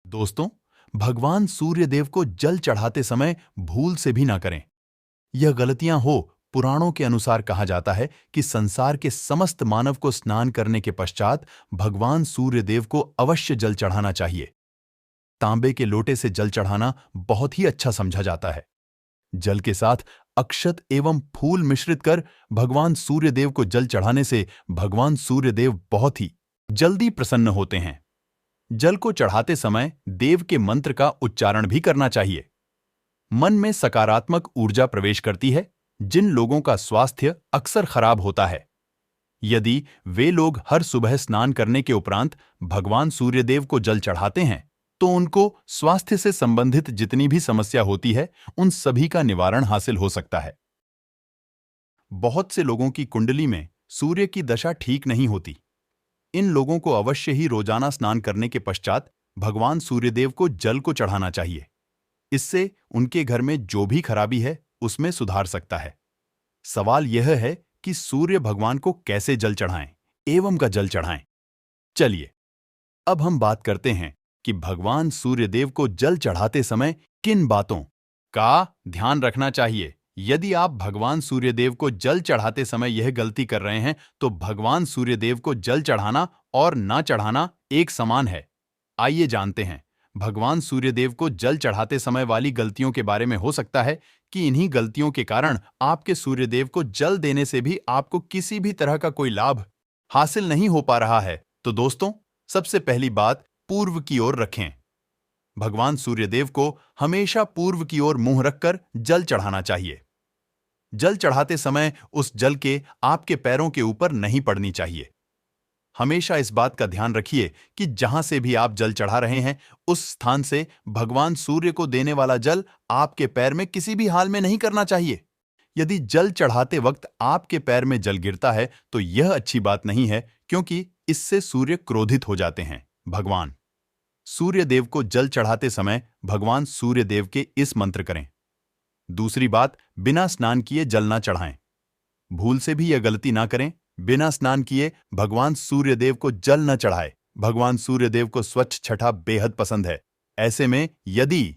दोस्तों, भगवान सूर्यदेव को जल चढ़ाते समय भूल से भी ना करें। यह गलतियां हो। पुराणों के अनुसार कहा जाता है कि संसार के समस्त मानव को स्नान करने के पश्चात भगवान सूर्यदेव को अवश्य जल चढ़ाना चाहिए। तांबे के लोटे से जल चढ़ाना बहुत ही अच्छा समझा जाता है। जल के साथ अक्षत एवं फूल मिश्रित कर भगवान सूर्यदेव को जल चढ़ाने से भगवान सूर्यदेव बहुत ही जल्दी प्रसन्न होते हैं। जल को चढ़ाते समय देव के मंत्र का उच्चारण भी करना चाहिए। मन में सकारात्मक ऊर्जा प्रवेश करती है। जिन लोगों का स्वास्थ्य अक्सर खराब होता है, यदि वे लोग हर सुबह स्नान करने के उपरांत भगवान सूर्यदेव को जल चढ़ाते हैं, तो उनको स्वास्थ्य से संबंधित जितनी भी समस्या होती है, उन सभी का निवारण हासिल हो सकता है। बहुत से लोगों की कुंडली में सूर्य की दशा ठीक नहीं होती। इन लोगों को अवश्य ही रोजाना स्नान करने के पश्चात भगवान सूर्यदेव को जल को चढ़ाना चाहिए। इससे उनके घर में जो भी खराबी है उसमें सुधार सकता है। सवाल यह है कि सूर्य भगवान को कैसे जल चढ़ाएं एवं का जल चढ़ाएं। चलिए, अब हम बात करते हैं कि भगवान सूर्यदेव को जल चढ़ाते समय किन बातों का ध्यान रखना चाहिए। यदि आप भगवान सूर्यदेव को जल चढ़ाते समय यह गलती कर रहे हैं, तो भगवान सूर्यदेव को जल चढ़ाना और ना चढ़ाना एक समान है। आइए जानते हैं भगवान सूर्यदेव को जल चढ़ाते समय वाली गलतियों के बारे में। हो सकता है कि इन्हीं गलतियों के कारण आपके सूर्यदेव को जल देने से भी आपको किसी भी तरह का कोई लाभ हासिल नहीं हो पा रहा है। तो दोस्तों, सबसे पहली बात, पूर्व की ओर रखें। भगवान सूर्यदेव को हमेशा पूर्व की ओर मुंह रखकर जल चढ़ाना चाहिए। जल चढ़ाते समय उस जल के आपके पैरों के ऊपर नहीं पड़नी चाहिए। हमेशा इस बात का ध्यान रखिए कि जहां से भी आप जल चढ़ा रहे हैं, उस स्थान से भगवान सूर्य को देने वाला जल आपके पैर में किसी भी हाल में नहीं करना चाहिए। यदि जल चढ़ाते वक्त आपके पैर में जल गिरता है, तो यह अच्छी बात नहीं है, क्योंकि इससे सूर्य क्रोधित हो जाते हैं। भगवान सूर्यदेव को जल चढ़ाते समय भगवान सूर्यदेव के इस मंत्र करें। दूसरी बात, बिना स्नान किए जल ना चढ़ाएं। भूल से भी यह गलती ना करें। बिना स्नान किए भगवान सूर्यदेव को जल न चढ़ाए। भगवान सूर्यदेव को स्वच्छ छठा बेहद पसंद है। ऐसे में यदि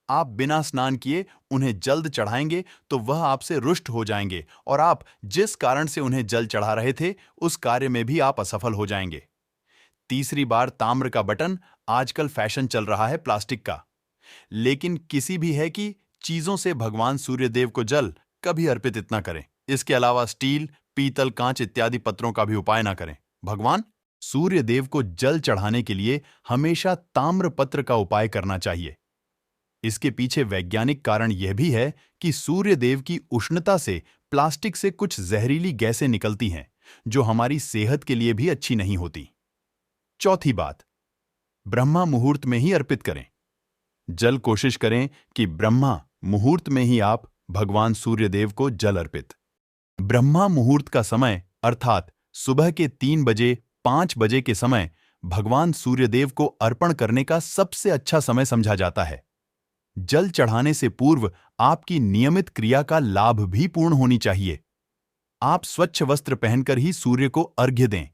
आप बिना स्नान किए उन्हें जल्द चढ़ाएंगे, तो वह आपसे रुष्ट हो जाएंगे और आप जिस कारण से उन्हें जल चढ़ा रहे थे, उस कार्य में भी आप असफल हो जाएंगे। तीसरी बार, ताम्र का बटन आजकल फैशन चल रहा है प्लास्टिक का, लेकिन किसी भी है कि चीजों से भगवान सूर्यदेव को जल कभी अर्पित इतना करें। इसके अलावा स्टील, पीतल, कांच इत्यादि पत्रों का भी उपाय ना करें। भगवान सूर्यदेव को जल चढ़ाने के लिए हमेशा ताम्र पत्र का उपाय करना चाहिए। इसके पीछे वैज्ञानिक कारण यह भी है कि सूर्यदेव की उष्णता से प्लास्टिक से कुछ जहरीली गैसें निकलती हैं, जो हमारी सेहत के लिए भी अच्छी नहीं होती। चौथी बात, ब्रह्मा मुहूर्त में ही अर्पित करें। जल कोशिश करें कि ब्रह्मा मुहूर्त में ही आप भगवान सूर्यदेव को जल अर्पित। ब्रह्मा मुहूर्त का समय अर्थात सुबह के 3 बजे 5 बजे के समय भगवान सूर्यदेव को अर्पण करने का सबसे अच्छा समय समझा जाता है। जल चढ़ाने से पूर्व आपकी नियमित क्रिया का लाभ भी पूर्ण होनी चाहिए। आप स्वच्छ वस्त्र पहनकर ही सूर्य को अर्घ्य दें।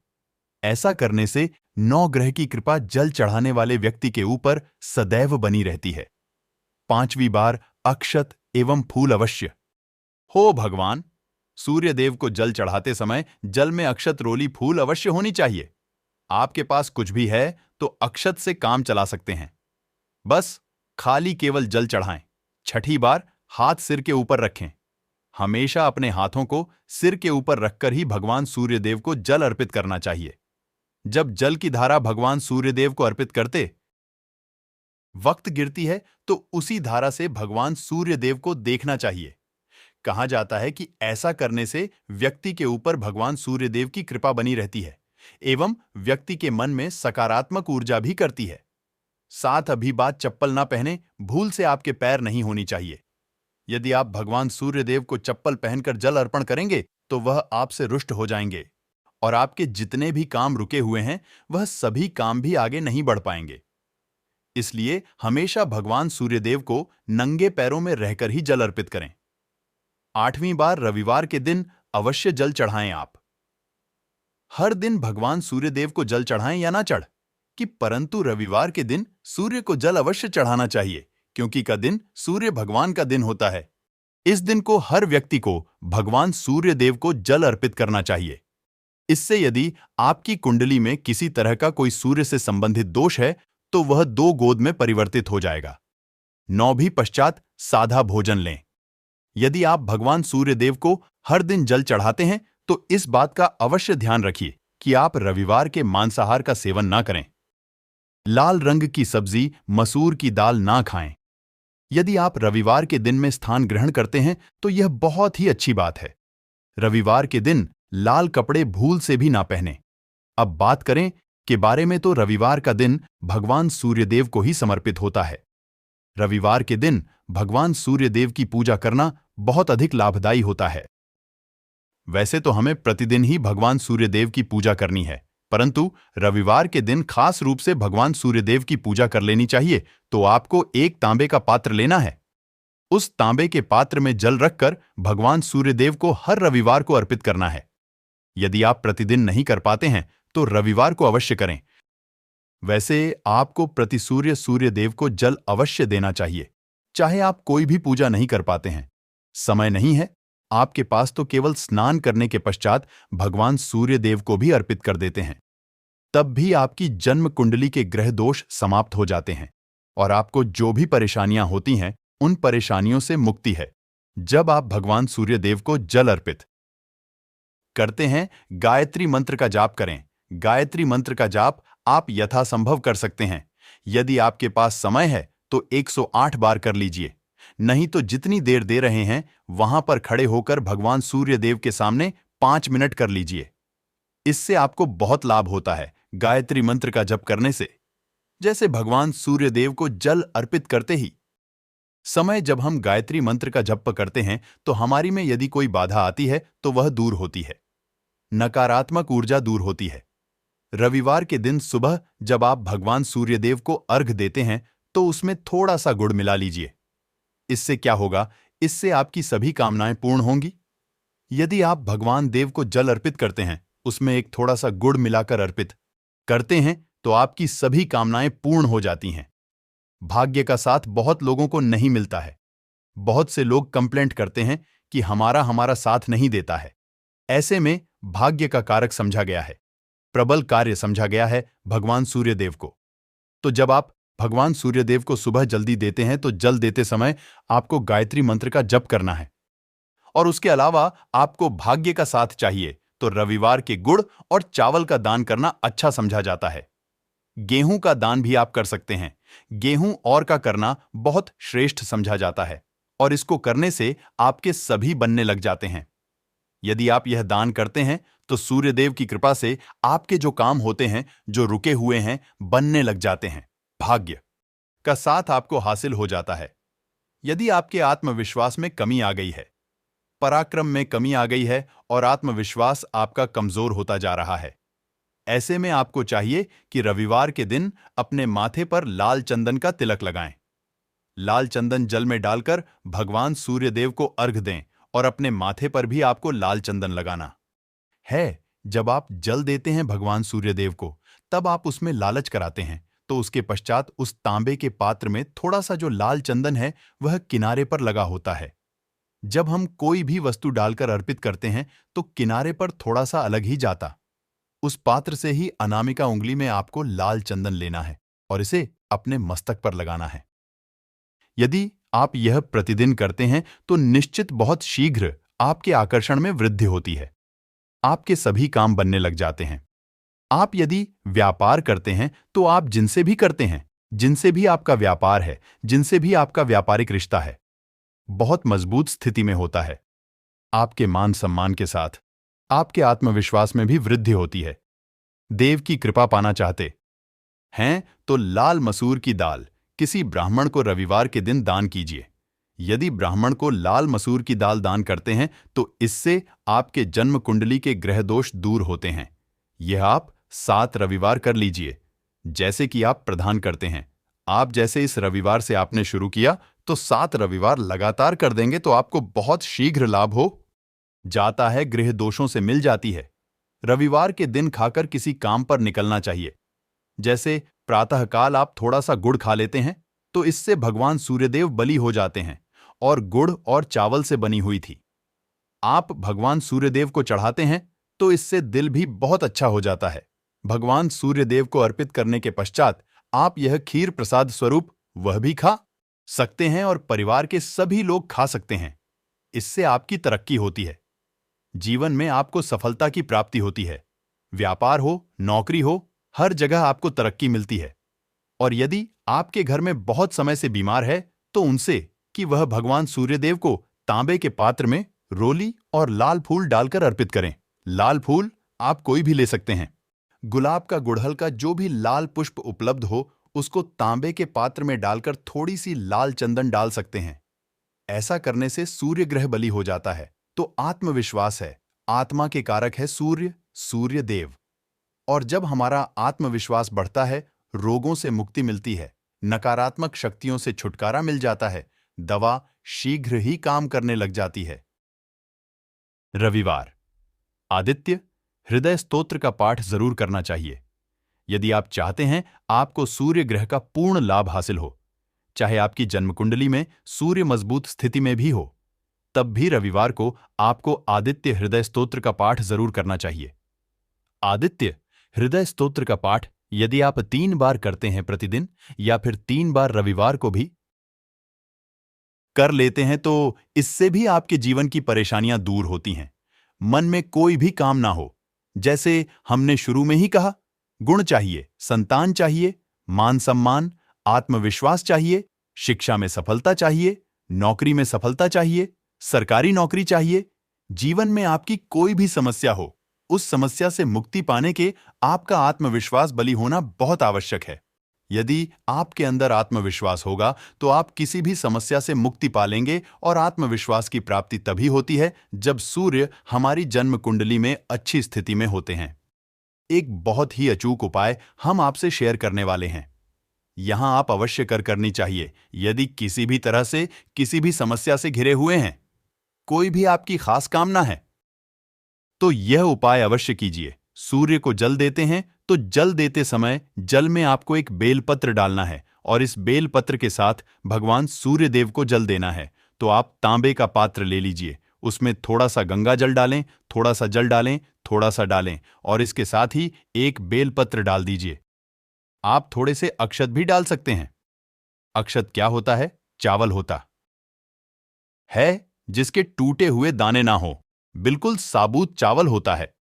ऐसा करने से 9 ग्रह की कृपा जल चढ़ाने वाले व्यक्ति के ऊपर सदैव बनी रहती है। 5वीं बार, अक्षत एवं फूल अवश्य हो। भगवान सूर्यदेव को जल चढ़ाते समय जल में अक्षत, रोली, फूल अवश्य होनी चाहिए। आपके पास कुछ भी है तो अक्षत से काम चला सकते हैं। बस खाली केवल जल चढ़ाएं। 6ठी बार, हाथ सिर के ऊपर रखें। हमेशा अपने हाथों को सिर के ऊपर रखकर ही भगवान सूर्यदेव को जल अर्पित करना चाहिए। जब जल की धारा भगवान सूर्यदेव को अर्पित करते वक्त गिरती है, तो उसी धारा से भगवान सूर्यदेव को देखना चाहिए। कहा जाता है कि ऐसा करने से व्यक्ति के ऊपर भगवान सूर्यदेव की कृपा बनी रहती है एवं व्यक्ति के मन में सकारात्मक ऊर्जा भी करती है। साथ अभी बात, चप्पल ना पहने। भूल से आपके पैर नहीं होनी चाहिए। यदि आप भगवान सूर्यदेव को चप्पल पहनकर जल अर्पण करेंगे, तो वह आपसे रुष्ट हो जाएंगे और आपके जितने भी काम रुके हुए हैं, वह सभी काम भी आगे नहीं बढ़ पाएंगे। इसलिए हमेशा भगवान सूर्यदेव को नंगे पैरों में रहकर ही जल अर्पित करें। 8वीं बार, रविवार के दिन अवश्य जल चढ़ाएं। आप हर दिन भगवान सूर्यदेव को जल चढ़ाएं या ना चढ़, कि परंतु रविवार के दिन सूर्य को जल अवश्य चढ़ाना चाहिए, क्योंकि का दिन सूर्य भगवान का दिन होता है। इस दिन को हर व्यक्ति को भगवान सूर्य देव को जल अर्पित करना चाहिए। इससे यदि आपकी कुंडली में किसी तरह का कोई सूर्य से संबंधित दोष है तो वह 2 गोद में परिवर्तित हो जाएगा। 9 भी पश्चात सादा भोजन लें। यदि आप भगवान सूर्य देव को हर दिन जल चढ़ाते हैं तो इस बात का अवश्य ध्यान रखिए कि आप रविवार के मांसाहार का सेवन ना करें। लाल रंग की सब्जी, मसूर की दाल ना खाएं। यदि आप रविवार के दिन में स्थान ग्रहण करते हैं तो यह बहुत ही अच्छी बात है। रविवार के दिन लाल कपड़े भूल से भी ना पहने। अब बात करें के बारे में तो रविवार का दिन भगवान सूर्यदेव को ही समर्पित होता है। रविवार के दिन भगवान सूर्यदेव की पूजा करना बहुत अधिक लाभदायी होता है। वैसे तो हमें प्रतिदिन ही भगवान सूर्यदेव की पूजा करनी है, परंतु रविवार के दिन खास रूप से भगवान सूर्यदेव की पूजा कर लेनी चाहिए तो आपको एक तांबे का पात्र लेना है। उस तांबे के पात्र में जल रखकर भगवान सूर्यदेव को हर रविवार को अर्पित करना है। यदि आप प्रतिदिन नहीं कर पाते हैं तो रविवार को अवश्य करें। वैसे आपको प्रति सूर्यदेव को जल अवश्य देना चाहिए, चाहे आप कोई भी पूजा नहीं कर पाते हैं। समय नहीं है आपके पास तो केवल स्नान करने के पश्चात भगवान सूर्यदेव को भी अर्पित कर देते हैं। तब भी आपकी जन्म कुंडली के ग्रह दोष समाप्त हो जाते हैं और आपको जो भी परेशानियां होती हैं उन परेशानियों से मुक्ति है जब आप भगवान सूर्यदेव को जल अर्पित करते हैं। गायत्री मंत्र का जाप करें। गायत्री मंत्र का जाप आप यथासंभव कर सकते हैं। यदि आपके पास समय है तो 108 बार कर लीजिए, नहीं तो जितनी देर दे रहे हैं वहां पर खड़े होकर भगवान सूर्यदेव के सामने 5 मिनट कर लीजिए। इससे आपको बहुत लाभ होता है गायत्री मंत्र का जप करने से। जैसे भगवान सूर्यदेव को जल अर्पित करते ही समय जब हम गायत्री मंत्र का जप करते हैं तो हमारी में यदि कोई बाधा आती है तो वह दूर होती है, नकारात्मक ऊर्जा दूर होती है। रविवार के दिन सुबह जब आप भगवान सूर्यदेव को अर्घ देते हैं तो उसमें थोड़ा सा गुड़ मिला लीजिए। इससे क्या होगा, इससे आपकी सभी कामनाएं पूर्ण होंगी। यदि आप भगवान देव को जल अर्पित करते हैं, उसमें एक थोड़ा सा गुड़ मिलाकर अर्पित करते हैं तो आपकी सभी कामनाएं पूर्ण हो जाती हैं। भाग्य का साथ बहुत लोगों को नहीं मिलता है। बहुत से लोग कंप्लेंट करते हैं कि हमारा साथ नहीं देता है। ऐसे में भाग्य का कारक समझा गया है, प्रबल कार्य समझा गया है भगवान सूर्यदेव को। तो जब आप भगवान सूर्यदेव को सुबह जल्दी देते हैं तो जल देते समय आपको गायत्री मंत्र का जप करना है। और उसके अलावा आपको भाग्य का साथ चाहिए तो रविवार के गुड़ और चावल का दान करना अच्छा समझा जाता है। गेहूं का दान भी आप कर सकते हैं। गेहूं और का करना बहुत श्रेष्ठ समझा जाता है और इसको करने से आपके सभी बनने लग जाते हैं। यदि आप यह दान करते हैं तो सूर्यदेव की कृपा से आपके जो काम होते हैं, जो रुके हुए हैं, बनने लग जाते हैं। भाग्य का साथ आपको हासिल हो जाता है। यदि आपके आत्मविश्वास में कमी आ गई है, पराक्रम में कमी आ गई है और आत्मविश्वास आपका कमजोर होता जा रहा है, ऐसे में आपको चाहिए कि रविवार के दिन अपने माथे पर लाल चंदन का तिलक लगाएं। लाल चंदन जल में डालकर भगवान सूर्यदेव को अर्घ दें और अपने माथे पर भी आपको लाल चंदन लगाना है। जब आप जल देते हैं भगवान सूर्यदेव को, तब आप उसमें लालच कराते हैं तो उसके पश्चात उस तांबे के पात्र में थोड़ा सा जो लाल चंदन है वह किनारे पर लगा होता है। जब हम कोई भी वस्तु डालकर अर्पित करते हैं तो किनारे पर थोड़ा सा अलग ही जाता। उस पात्र से ही अनामिका उंगली में आपको लाल चंदन लेना है और इसे अपने मस्तक पर लगाना है। यदि आप यह प्रतिदिन करते हैं तो निश्चित बहुत शीघ्र आपके आकर्षण में वृद्धि होती है। आपके सभी काम बनने लग जाते हैं। आप यदि व्यापार करते हैं तो आप जिनसे भी करते हैं, जिनसे भी आपका व्यापार है, जिनसे भी आपका व्यापारिक रिश्ता है, बहुत मजबूत स्थिति में होता है। आपके मान सम्मान के साथ आपके आत्मविश्वास में भी वृद्धि होती है। देव की कृपा पाना चाहते हैं तो लाल मसूर की दाल किसी ब्राह्मण को रविवार के दिन दान कीजिए। यदि ब्राह्मण को लाल मसूर की दाल दान करते हैं तो इससे आपके जन्म कुंडली के ग्रह दोष दूर होते हैं। यह आप 7 रविवार कर लीजिए, जैसे कि आप प्रदान करते हैं। आप जैसे इस रविवार से आपने शुरू किया तो 7 रविवार लगातार कर देंगे तो आपको बहुत शीघ्र लाभ हो जाता है, गृह दोषों से मिल जाती है। रविवार के दिन खाकर किसी काम पर निकलना चाहिए, जैसे प्रातःकाल आप थोड़ा सा गुड़ खा लेते हैं तो इससे भगवान सूर्यदेव बलि हो जाते हैं, और गुड़ और चावल से बनी हुई थी। आप भगवान सूर्यदेव को चढ़ाते हैं तो इससे दिल भी बहुत अच्छा हो जाता है। भगवान सूर्यदेव को अर्पित करने के पश्चात आप यह खीर प्रसाद स्वरूप वह भी खा सकते हैं और परिवार के सभी लोग खा सकते हैं। इससे आपकी तरक्की होती है, जीवन में आपको सफलता की प्राप्ति होती है। व्यापार हो, नौकरी हो, हर जगह आपको तरक्की मिलती है। और यदि आपके घर में बहुत समय से बीमार है तो उनसे कि वह भगवान सूर्यदेव को तांबे के पात्र में रोली और लाल फूल डालकर अर्पित करें। लाल फूल आप कोई भी ले सकते हैं। गुलाब का गुड़हल का जो भी लाल पुष्प उपलब्ध हो उसको तांबे के पात्र में डालकर थोड़ी सी लाल चंदन डाल सकते हैं। ऐसा करने से सूर्य ग्रह बलि हो जाता है। तो आत्मविश्वास है, आत्मा के कारक है सूर्य, सूर्यदेव। और जब हमारा आत्मविश्वास बढ़ता है, रोगों से मुक्ति मिलती है, नकारात्मक शक्तियों से छुटकारा मिल जाता है, दवा शीघ्र ही काम करने लग जाती है। रविवार, आदित्य हृदय स्तोत्र का पाठ जरूर करना चाहिए। यदि आप चाहते हैं आपको सूर्य ग्रह का पूर्ण लाभ हासिल हो, चाहे आपकी जन्म कुंडली में सूर्य मजबूत स्थिति में भी हो, तब भी रविवार को आपको आदित्य हृदय स्तोत्र का पाठ जरूर करना चाहिए। आदित्य हृदय स्तोत्र का पाठ यदि आप 3 बार करते हैं प्रतिदिन, या फिर 3 बार रविवार को भी कर लेते हैं, तो इससे भी आपके जीवन की परेशानियां दूर होती हैं। मन में कोई भी काम ना हो, जैसे हमने शुरू में ही कहा, गुण चाहिए, संतान चाहिए, मान सम्मान, आत्मविश्वास चाहिए, शिक्षा में सफलता चाहिए, नौकरी में सफलता चाहिए, सरकारी नौकरी चाहिए। जीवन में आपकी कोई भी समस्या हो, उस समस्या से मुक्ति पाने के आपका आत्मविश्वास बलि होना बहुत आवश्यक है। यदि आपके अंदर आत्मविश्वास होगा तो आप किसी भी समस्या से मुक्ति पालेंगे, और आत्मविश्वास की प्राप्ति तभी होती है जब सूर्य हमारी जन्म कुंडली में अच्छी स्थिति में होते हैं। एक बहुत ही अचूक उपाय हम आपसे शेयर करने वाले हैं। यहां आप अवश्य करनी चाहिए। यदि किसी भी तरह से किसी भी समस्या से घिरे हुए हैं, कोई भी आपकी खास कामना है, तो यह उपाय अवश्य कीजिए। सूर्य को जल देते हैं तो जल देते समय जल में आपको एक बेलपत्र डालना है, और इस बेलपत्र के साथ भगवान सूर्यदेव को जल देना है। तो आप तांबे का पात्र ले लीजिए, उसमें थोड़ा सा गंगा जल डालें, थोड़ा सा जल डालें, थोड़ा सा डालें, और इसके साथ ही एक बेलपत्र डाल दीजिए। आप थोड़े से अक्षत भी डाल सकते हैं। अक्षत क्या होता है? चावल होता है जिसके टूटे हुए दाने ना हो, बिल्कुल साबुत चावल होता है।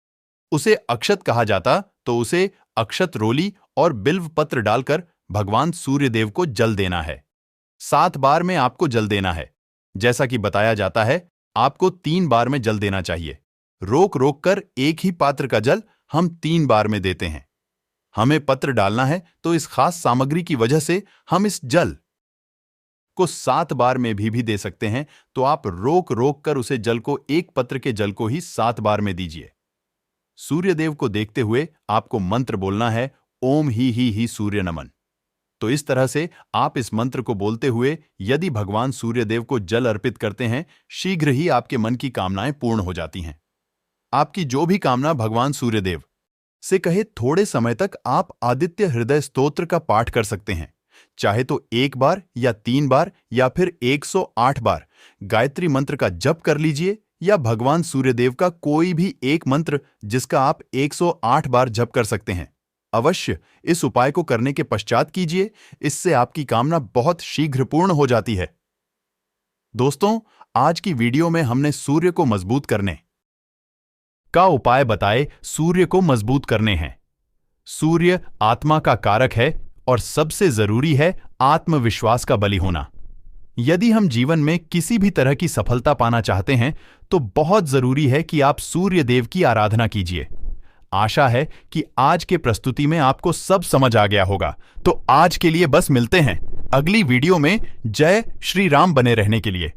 उसे अक्षत कहा जाता, तो उसे अक्षत रोली और बिल्व पत्र डालकर भगवान सूर्यदेव को जल देना है। 7 बार में आपको जल देना है। जैसा कि बताया जाता है, आपको 3 बार में जल देना चाहिए। रोक रोक कर एक ही पात्र का जल हम 3 बार में देते हैं। हमें पत्र डालना है, तो इस खास सामग्री की वजह से हम इस जल को 7 बार में भी दे सकते हैं। तो आप रोक रोक कर उसे जल को, एक पत्र के जल को ही 7 बार में दीजिए। सूर्यदेव को देखते हुए आपको मंत्र बोलना है, ओम ही सूर्य नमन। तो इस तरह से आप इस मंत्र को बोलते हुए यदि भगवान सूर्यदेव को जल अर्पित करते हैं, शीघ्र ही आपके मन की कामनाएं पूर्ण हो जाती हैं। आपकी जो भी कामना भगवान सूर्यदेव से कहे, थोड़े समय तक आप आदित्य हृदय स्तोत्र का पाठ कर सकते हैं। चाहे तो 1 बार या 3 बार या फिर 108 बार गायत्री मंत्र का जप कर लीजिए, या भगवान सूर्यदेव का कोई भी एक मंत्र जिसका आप 108 बार जप कर सकते हैं। अवश्य इस उपाय को करने के पश्चात कीजिए, इससे आपकी कामना बहुत शीघ्र पूर्ण हो जाती है। दोस्तों, आज की वीडियो में हमने सूर्य को मजबूत करने का उपाय बताए। सूर्य को मजबूत करने हैं। सूर्य आत्मा का कारक है, और सबसे जरूरी है आत्मविश्वास का बलि होना। यदि हम जीवन में किसी भी तरह की सफलता पाना चाहते हैं, तो बहुत जरूरी है कि आप सूर्य देव की आराधना कीजिए। आशा है कि आज के प्रस्तुति में आपको सब समझ आ गया होगा। तो आज के लिए बस मिलते हैं अगली वीडियो में। जय श्री राम बने रहने के लिए।